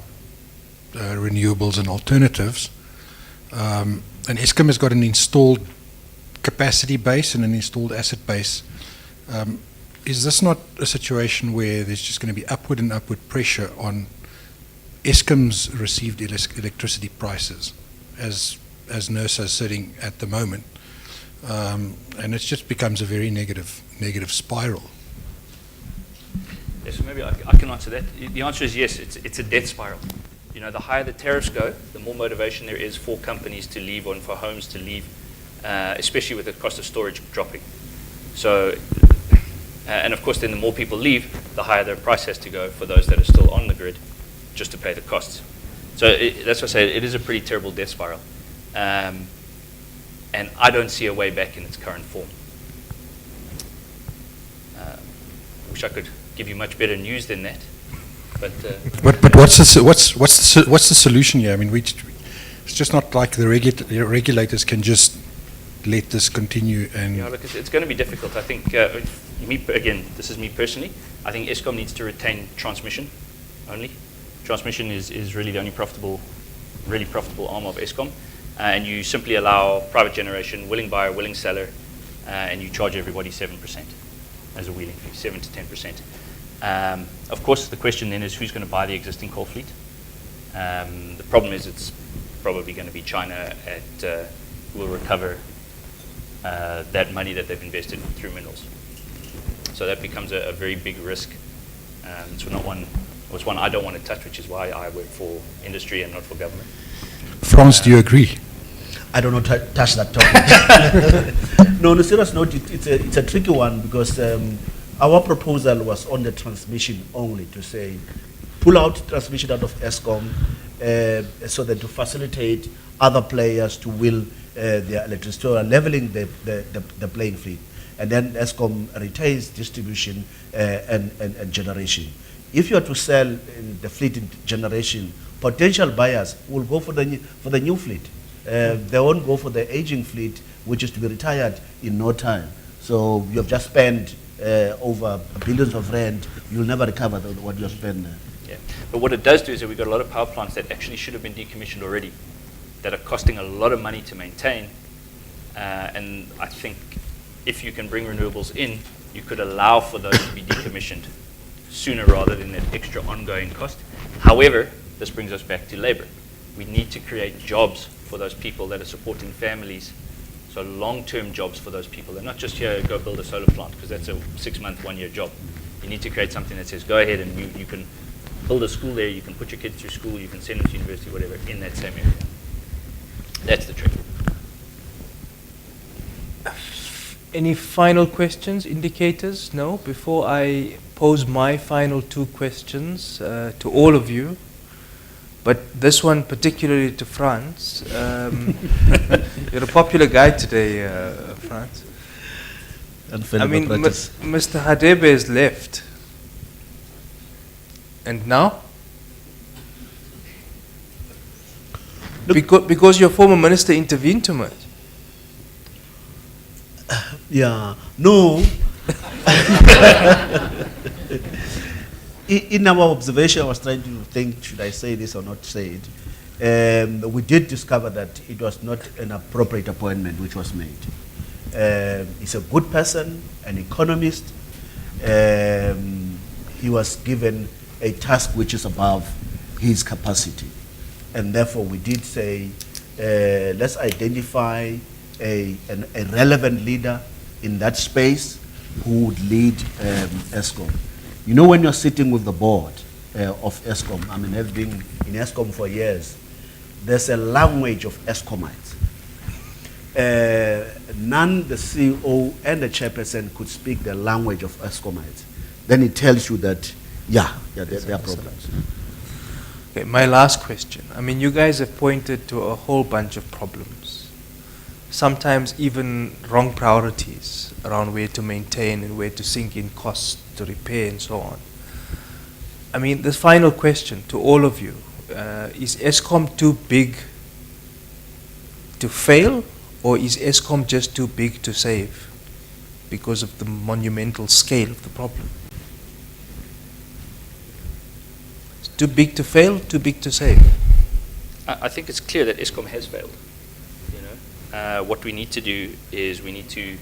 Speaker 9: renewables and alternatives. And Eskom has got an installed capacity base and an installed asset base. Is this not a situation where there's just going to be upward and upward pressure on Eskom's received electricity prices as NERSA is sitting at the moment? And it just becomes a very negative spiral.
Speaker 4: Yes, maybe I can answer that. The answer is yes, it's a death spiral. You know, the higher the tariffs go, the more motivation there is for companies to leave or for homes to leave, especially with the cost of storage dropping. So, and of course then the more people leave, the higher their price has to go for those that are still on the grid just to pay the costs. So that's why I say it is a pretty terrible death spiral. And I don't see a way back in its current form. I wish I could give you much better news than that, but
Speaker 9: what's the solution here? I mean, it's just not like the regulators can just let this continue. And
Speaker 4: yeah, look, it's going to be difficult. I think this is me personally. I think Eskom needs to retain transmission only. Transmission is really the only profitable arm of Eskom. And you simply allow private generation, willing buyer, willing seller, and you charge everybody 7% as a wheeling fee, 7 to 10%. Of course, the question then is who's going to buy the existing coal fleet? The problem is it's probably going to be China who will recover that money that they've invested through minerals. So that becomes a very big risk. It's one I don't want to touch, which is why I work for industry and not for government.
Speaker 9: Frans, do you agree?
Speaker 2: I don't know touch that topic. No, on a serious note, it's a tricky one, because our proposal was on the transmission only, to say pull out transmission out of Eskom so that to facilitate other players to will their electricity, or leveling the playing field. And then Eskom retains distribution and generation. If you are to sell in the fleet in generation, potential buyers will go for the new fleet. They won't go for the aging fleet, which is to be retired in no time. So you have just spent over billions of rand. You'll never recover what you have spent.
Speaker 4: Yeah, but what it does do is that we've got a lot of power plants that actually should have been decommissioned already, that are costing a lot of money to maintain. And I think if you can bring renewables in, you could allow for those to be decommissioned sooner rather than that extra ongoing cost. However, this brings us back to labor. We need to create jobs for those people that are supporting families, so long-term jobs for those people. They're not just here, go build a solar plant, because that's a 6-month, 1-year job. You need to create something that says, go ahead and you can build a school there, you can put your kids through school, you can send them to university, whatever, in that same area. That's the trick.
Speaker 1: Any final questions, indicators? No? Before I pose my final 2 questions to all of you, but this one particularly to Frans. You're a popular guy today, Frans. I mean, Mr. Hadebe has left. And now? Because your former minister intervened too much.
Speaker 2: Yeah, no. In our observation, I was trying to think, should I say this or not say it? We did discover that it was not an appropriate appointment which was made. He's a good person, an economist. He was given a task which is above his capacity. And therefore we did say, let's identify a relevant leader in that space who would lead ESCOM. You know, when you're sitting with the board of ESCOM, I mean, I've been in ESCOM for years, there's a language of ESCOMites. None, the CEO and the chairperson could speak the language of ESCOMites. Then it tells you that, there are problems.
Speaker 1: Okay, my last question. I mean, you guys have pointed to a whole bunch of problems. Sometimes even wrong priorities around where to maintain and where to sink in costs to repair and so on. I mean, this final question to all of you, is ESCOM too big to fail, or is ESCOM just too big to save because of the monumental scale of the problem? It's too big to fail, too big to save.
Speaker 4: I think it's clear that ESCOM has failed. You know, what we need to do is we need to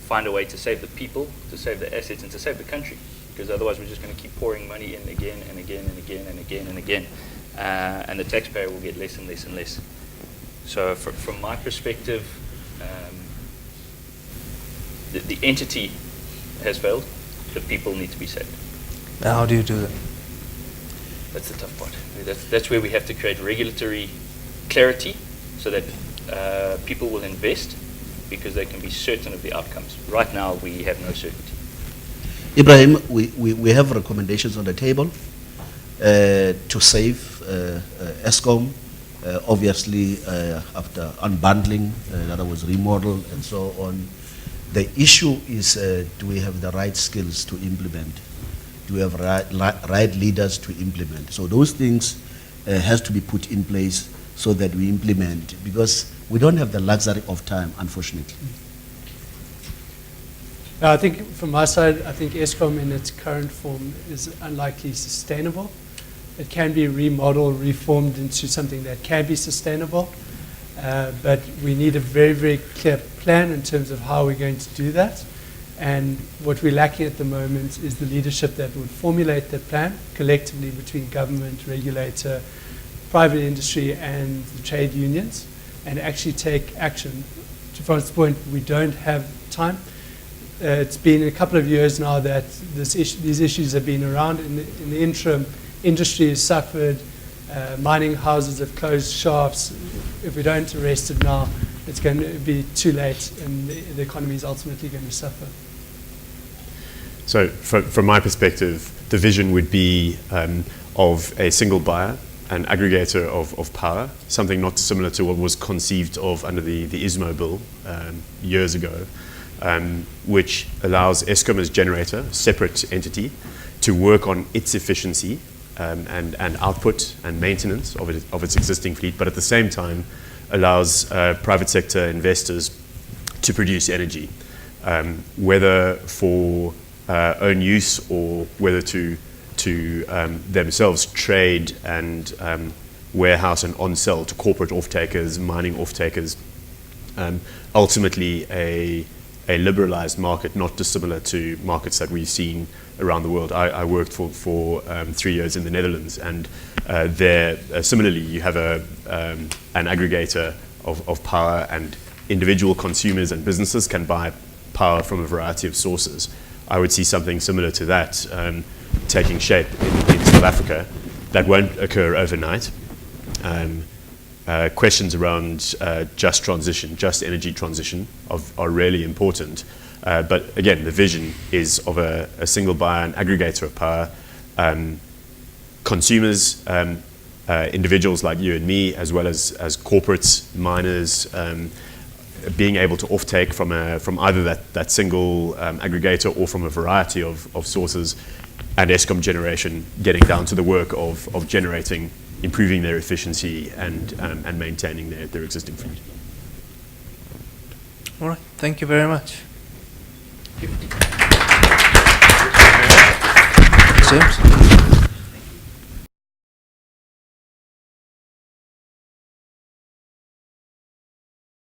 Speaker 4: find a way to save the people, to save the assets, and to save the country. Because otherwise we're just going to keep pouring money in again and again and again and again and again. And the taxpayer will get less and less and less. So from my perspective, the entity has failed. The people need to be saved.
Speaker 1: Now, how do you do that?
Speaker 4: That's the tough part. That's where we have to create regulatory clarity so that people will invest because they can be certain of the outcomes. Right now, we have no certainty.
Speaker 2: Ibrahim, we have recommendations on the table to save ESCOM. Obviously, after unbundling, that was remodeled and so on. The issue is, do we have the right skills to implement? Do we have right leaders to implement? So those things has to be put in place so that we implement, because we don't have the luxury of time, unfortunately.
Speaker 3: I think from my side, I think ESCOM in its current form is unlikely sustainable. It can be remodeled, reformed into something that can be sustainable, but we need a very, very clear plan in terms of how we're going to do that. And what we're lacking at the moment is the leadership that would formulate that plan collectively between government, regulator, private industry, and the trade unions, and actually take action. To Francis' point, we don't have time. It's been a couple of years now that these issues have been around. In the interim, industry has suffered, mining houses have closed shafts. If we don't arrest it now, it's going to be too late, and the economy is ultimately going to suffer.
Speaker 5: So from my perspective, the vision would be of a single buyer, an aggregator of power, something not dissimilar to what was conceived of under the ISMO bill years ago, which allows ESCOM as generator, a separate entity, to work on its efficiency and output and maintenance of its existing fleet, but at the same time allows private sector investors to produce energy, whether for own use or whether to themselves trade and warehouse and on-sell to corporate off-takers, mining off-takers. Ultimately, a liberalized market, not dissimilar to markets that we've seen around the world. I worked for 3 years in the Netherlands, and there, similarly, you have an aggregator of power, and individual consumers and businesses can buy power from a variety of sources. I would see something similar to that taking shape in South Africa. That won't occur overnight. Questions around just transition, just energy transition are really important. But again, the vision is of a single buyer, an aggregator of power. Consumers, individuals like you and me, as well as corporates, miners, being able to offtake from either that single aggregator or from a variety of sources, and ESCOM generation getting down to the work of generating, improving their efficiency and maintaining their existing fleet.
Speaker 1: All right, thank you very much. James?